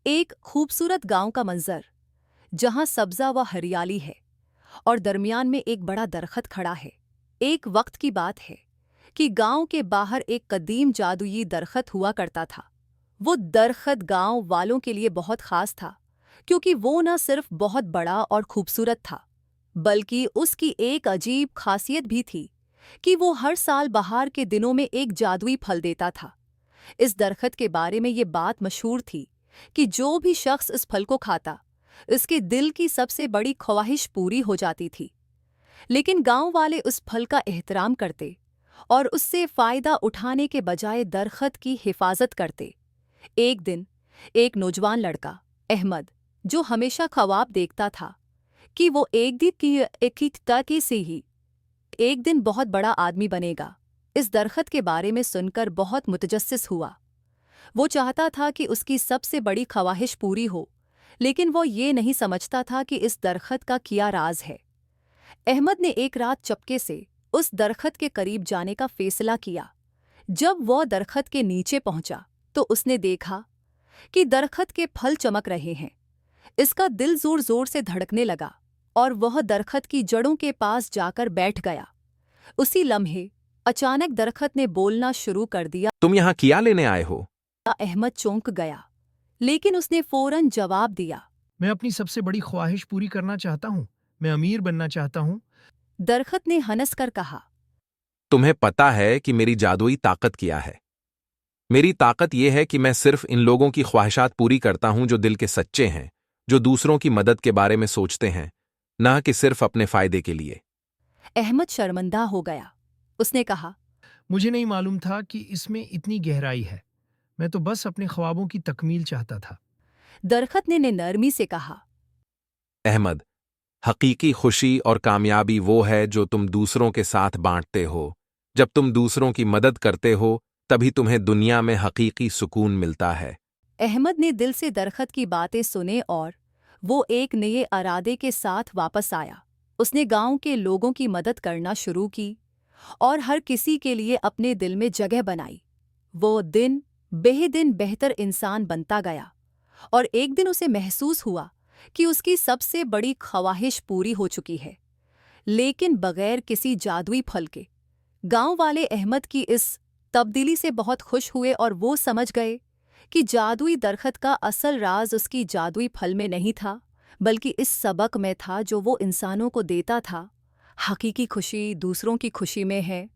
एक खूबसूरत गांव का मंजर, जहां सब्जा व हरियाली है और दरमियान में एक बड़ा दरख्त खड़ा है। एक वक्त की बात है कि गांव के बाहर एक कदीम जादुई दरख्त हुआ करता था। वो दरख्त गांव वालों के लिए बहुत खास था, क्योंकि वो न सिर्फ बहुत बड़ा और खूबसूरत था, बल्कि उसकी एक अजीब खासियत भी थी कि वो हर साल बहार के दिनों में एक जादुई फल देता था। इस दरख्त के बारे में ये बात मशहूर थी कि जो भी शख्स इस फल को खाता, इसके दिल की सबसे बड़ी ख्वाहिश पूरी हो जाती थी। लेकिन गांव वाले उस फल का एहतराम करते और उससे फ़ायदा उठाने के बजाय दरख्त की हिफाजत करते। एक दिन एक नौजवान लड़का, अहमद, जो हमेशा ख्वाब देखता था कि वो एक से ही एक दिन बहुत बड़ा आदमी बनेगा, इस दरख्त के बारे में सुनकर बहुत मुतजस्सिस हुआ। वो चाहता था कि उसकी सबसे बड़ी ख्वाहिश पूरी हो, लेकिन वो ये नहीं समझता था कि इस दरख्त का क्या राज है। अहमद ने एक रात चपके से उस दरख्त के करीब जाने का फैसला किया। जब वह दरख्त के नीचे पहुंचा तो उसने देखा कि दरख्त के फल चमक रहे हैं। इसका दिल जोर जोर से धड़कने लगा और वह दरख्त की जड़ों के पास जाकर बैठ गया। उसी लम्हे अचानक दरख्त ने बोलना शुरू कर दिया। तुम यहाँ क्या लेने आए हो? अहमद चौंक गया, लेकिन उसने फौरन जवाब दिया। मैं अपनी सबसे बड़ी ख्वाहिश पूरी करना चाहता हूँ। मैं अमीर बनना चाहता हूँ। दरख्त ने हंसकर कहा, तुम्हें पता है कि मेरी जादुई ताकत क्या है? मेरी ताकत यह है कि मैं सिर्फ इन लोगों की ख्वाहिशात पूरी करता हूं जो दिल के सच्चे हैं, जो दूसरों की मदद के बारे में सोचते हैं, ना कि सिर्फ अपने फायदे के लिए। अहमद शर्मिंदा हो गया। उसने कहा, मुझे नहीं मालूम था कि इसमें इतनी गहराई है। मैं तो बस अपने ख्वाबों की तकमील चाहता था। दरख्त ने नरमी से कहा, अहमद, हकीकी खुशी और कामयाबी वो है जो तुम दूसरों के साथ बांटते हो। जब तुम दूसरों की मदद करते हो, तभी तुम्हें दुनिया में हकीकी सुकून मिलता है। अहमद ने दिल से दरख्त की बातें सुने और वो एक नए इरादे के साथ वापस आया। उसने गांव के लोगों की मदद करना शुरू की और हर किसी के लिए अपने दिल में जगह बनाई। वो दिन बेहदिन बेहतर इंसान बनता गया और एक दिन उसे महसूस हुआ कि उसकी सबसे बड़ी ख्वाहिश पूरी हो चुकी है, लेकिन बगैर किसी जादुई फल के। गांव वाले अहमद की इस तब्दीली से बहुत खुश हुए और वो समझ गए कि जादुई दरख्त का असल राज उसकी जादुई फल में नहीं था, बल्कि इस सबक में था जो वो इंसानों को देता था। हकीकी खुशी दूसरों की खुशी में है।